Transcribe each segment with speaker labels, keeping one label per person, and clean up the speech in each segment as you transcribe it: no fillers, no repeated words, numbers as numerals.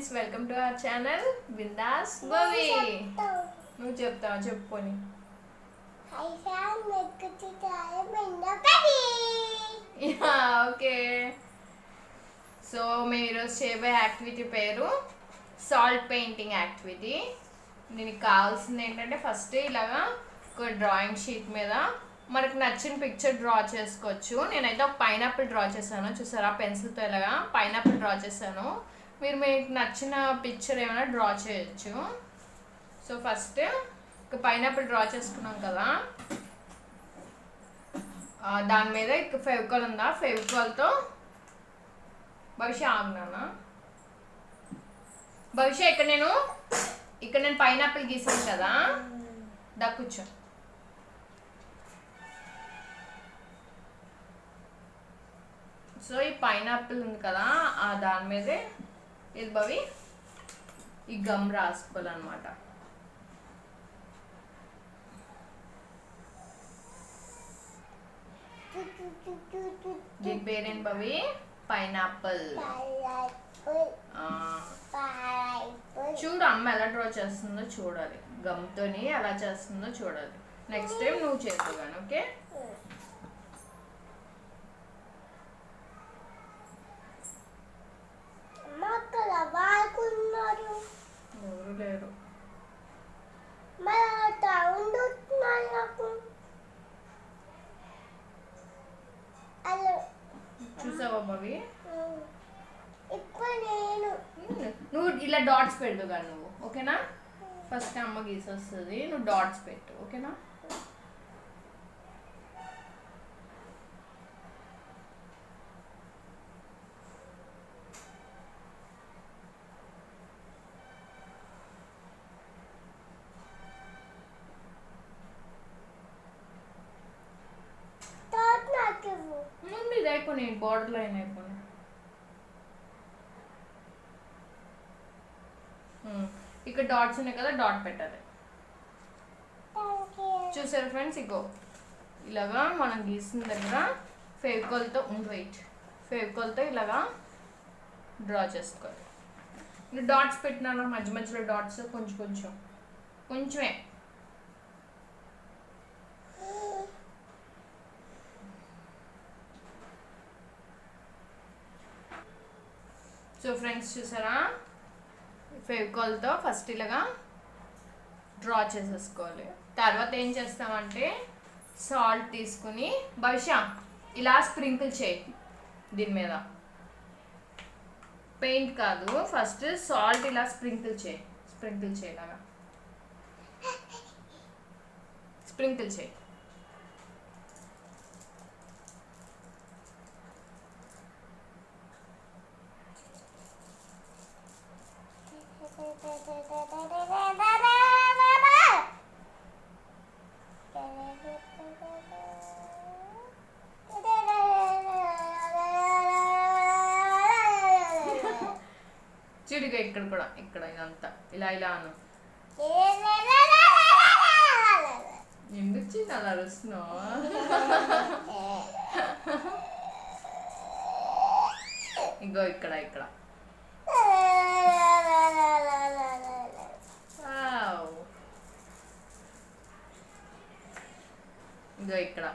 Speaker 1: Friends, welcome to our channel Bindasbhavi. నువ్వు చెప్తావా? చెప్పుకొని. ఓకే, సో మేము ఈరోజు చేయబోయే యాక్టివిటీ పేరు సాల్ట్ పెయింటింగ్ యాక్టివిటీ. దీనికి కావాల్సింది ఏంటంటే ఫస్ట్ ఇలాగా ఒక డ్రాయింగ్ షీట్ మీద మనకు నచ్చిన పిక్చర్ డ్రా చేసుకోవచ్చు. నేనైతే ఒక పైనాపిల్ డ్రా చేశాను, చూసారా? పెన్సిల్తో ఇలాగా పైనాపిల్ డ్రా చేశాను. మీరు మీకు నచ్చిన పిక్చర్ ఏమైనా డ్రా చేయొచ్చు. సో ఫస్ట్ ఒక పైనాపిల్ డ్రా చేసుకున్నాం కదా, దాని మీద ఇక ఫెవికాల్ ఉందా, ఫెవికాల్తో భవిష్య ఆగ్నానా భవిష్య ఇక్కడ నేను పైనాపిల్ గీసాను కదా, కూర్చో. సో ఈ పైనాపిల్ ఉంది కదా, దాని మీదే ఇది భవి ఈ గమ్ రాసుకోవాలన్నమాట. దీని పేరేంటి భవి? పైనాపిల్. చూడు అమ్మ ఎలా డ్రా చేస్తుందో చూడాలి, గమ్తోని ఎలా చేస్తుందో చూడాలి. నెక్స్ట్ టైం నువ్వు చేద్దాను, ఓకే? ఎవరు లేరు. చూసావా భవి? నువ్వు ఇలా డాట్స్ పెడదుగా నువ్వు, ఓకేనా? ఫస్ట్ అమ్మ గీసొస్తుంది, నువ్వు డాట్స్ పెట్టు, ఓకేనా? ఇది అయిపోయినాయి, బార్డర్ లైన్ అయిపోయినాయి. ఇక్కడ డాట్స్ ఉన్నాయి కదా, డాట్ పెట్టాలి. చూసారు ఫ్రెండ్స్? ఇగో ఇలాగా మనం గీసిన దగ్గర ఫెవికాల్తో ఇలాగా డ్రా చేసుకోవాలి. ఇంకా డాట్స్ పెట్టినాను, మధ్య మధ్యలో డాట్స్ కొంచెమే. సో ఫ్రెండ్స్ చూసారా, ఫెవికాల్తో ఫస్ట్ ఇలాగా డ్రా చేసేసుకోవాలి. తర్వాత ఏం చేస్తామంటే సాల్ట్ తీసుకుని భవిష్య ఇలా స్ప్రింకిల్ చేయి దీని మీద. పెయింట్ కాదు, ఫస్ట్ సాల్ట్ ఇలా స్ప్రింకిల్ చేయి ఇలాగా స్ప్రింకిల్ చేయి. చూడిగా ఇక్కడ కూడా, ఇక్కడ ఇదంతా ఇలా అను. ఎందుకు చిన్న అలా అరుస్తున్నావు? ఇంకో ఇక్కడ ఇంకో ఇక్కడ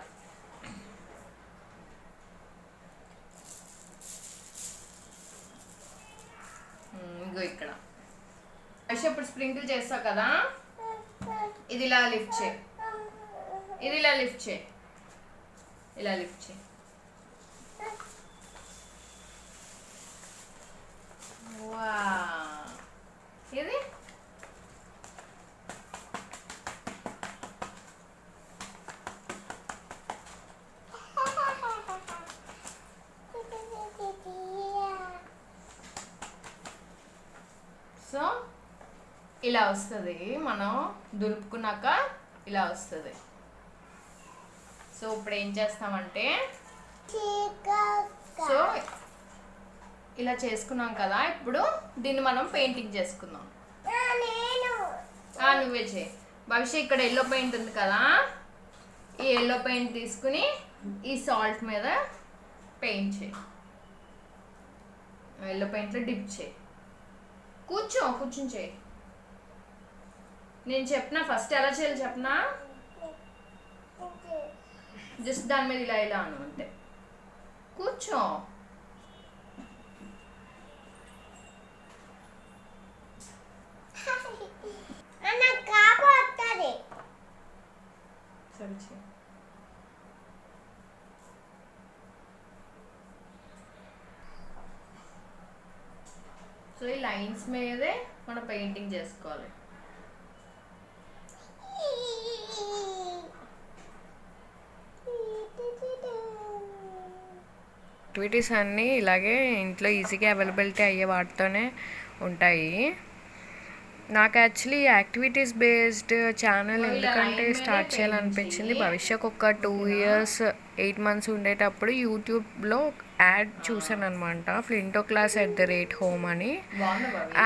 Speaker 1: ఇక్కడ ఇప్పుడు స్ప్రింకిల్ చేస్తావు కదా, ఇది ఇలా లిఫ్ట్ చేయి, ఇలా లిఫ్ట్ చేయి. ఇది సో ఇలా వస్తుంది, మనం దులుపుకున్నాక ఇలా వస్తుంది. సో ఇప్పుడు ఏం చేస్తామంటే, సో ఇలా చేసుకున్నాం కదా, ఇప్పుడు దీన్ని మనం పెయింటింగ్ చేసుకుందాం. నువ్వే చేయి భవిష్య. ఇక్కడ ఎల్లో పెయింట్ ఉంది కదా, ఈ ఎల్లో పెయింట్ తీసుకుని ఈ సాల్ట్ మీద పెయింట్ చేయి, ఎల్లో పెయింట్లో డిప్ చేయి. కూర్చుని చేయి. నేను చెప్పిన ఫస్ట్ ఎలా చేయాలి చెప్పనా? జస్ట్ దాని మీద ఇలా ఇలా అను అంతే. కూర్చో. సరే చేయి. సో ఈ లైన్స్ మీదే మనం పెయింటింగ్ చేసుకోవాలి. యాక్టివిటీస్ అన్నీ ఇలాగే ఇంట్లో ఈజీగా అవైలబిలిటీ అయ్యే వాటితోనే ఉంటాయి. నాకు యాక్చువల్లీ యాక్టివిటీస్ బేస్డ్ ఛానల్ ఎందుకంటే స్టార్ట్ చేయాలనిపించింది, భవిష్యకు ఒక 2 years 8 months ఉండేటప్పుడు యూట్యూబ్లో యాడ్ చూసాను అనమాట, flintoClass@home అని.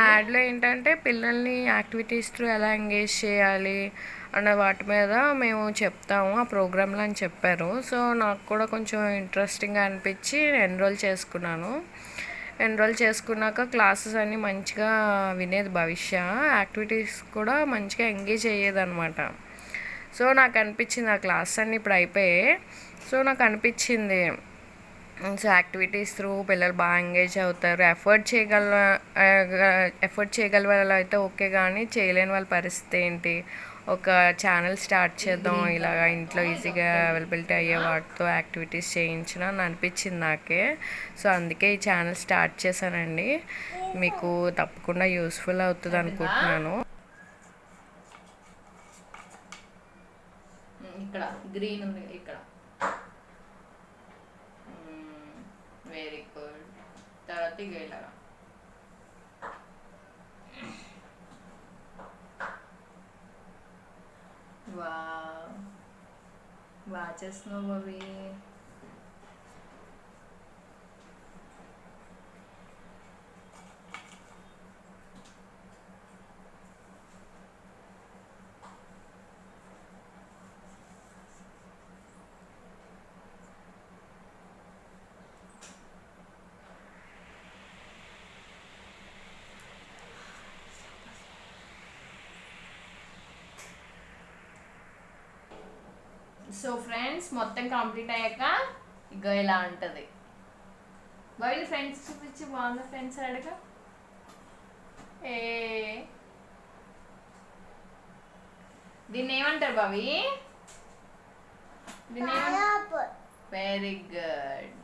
Speaker 1: యాడ్లో ఏంటంటే పిల్లల్ని యాక్టివిటీస్ త్రూ ఎలా ఎంగేజ్ చేయాలి అన్న వాటి మీద మేము చెప్తాము ఆ ప్రోగ్రాంలో అని చెప్పారు. సో నాకు కూడా కొంచెం ఇంట్రెస్టింగ్గా అనిపించి ఎన్రోల్ చేసుకున్నాను. ఎన్రోల్ చేసుకున్నాక క్లాసెస్ అన్నీ మంచిగా వినేది భవిష్య, యాక్టివిటీస్ కూడా మంచిగా ఎంగేజ్ అయ్యేదన్నమాట. సో నాకు అనిపించింది ఆ క్లాస్ అన్నీ ఇప్పుడు అయిపోయాయి. సో నాకు అనిపించింది సో యాక్టివిటీస్ త్రూ పిల్లలు బాగా ఎంగేజ్ అవుతారు. ఎఫర్ట్ చేయగల వాళ్ళు అయితే ఓకే, కానీ చేయలేని వాళ్ళ పరిస్థితి ఏంటి, ఒక ఛానల్ స్టార్ట్ చేద్దాం ఇలాగ ఇంట్లో ఈజీగా అవైలబిలిటీ అయ్యే వాటితో యాక్టివిటీస్ చేయించిన అని అనిపించింది నాకే. సో అందుకే ఈ ఛానల్ స్టార్ట్ చేశానండి. మీకు తప్పకుండా యూస్ఫుల్ అవుతుంది అనుకుంటున్నాను. ఇక్కడ గ్రీన్ ఉంది, ఇక్కడ వెరీ గుడ్. తర్వాత ఇక ఇలాగా బాగా చేస్తున్నావు బాబీ. సో ఫ్రెండ్స్ మొత్తం కంప్లీట్ అయ్యాక ఇక ఇలా ఉంటుంది. బాబీ ఫ్రెండ్స్ చూపించి బాగుంది ఫ్రెండ్స్ అడగ. దీన్ని ఏమంటారు బాబీ? దీన్ని వెరీ గుడ్.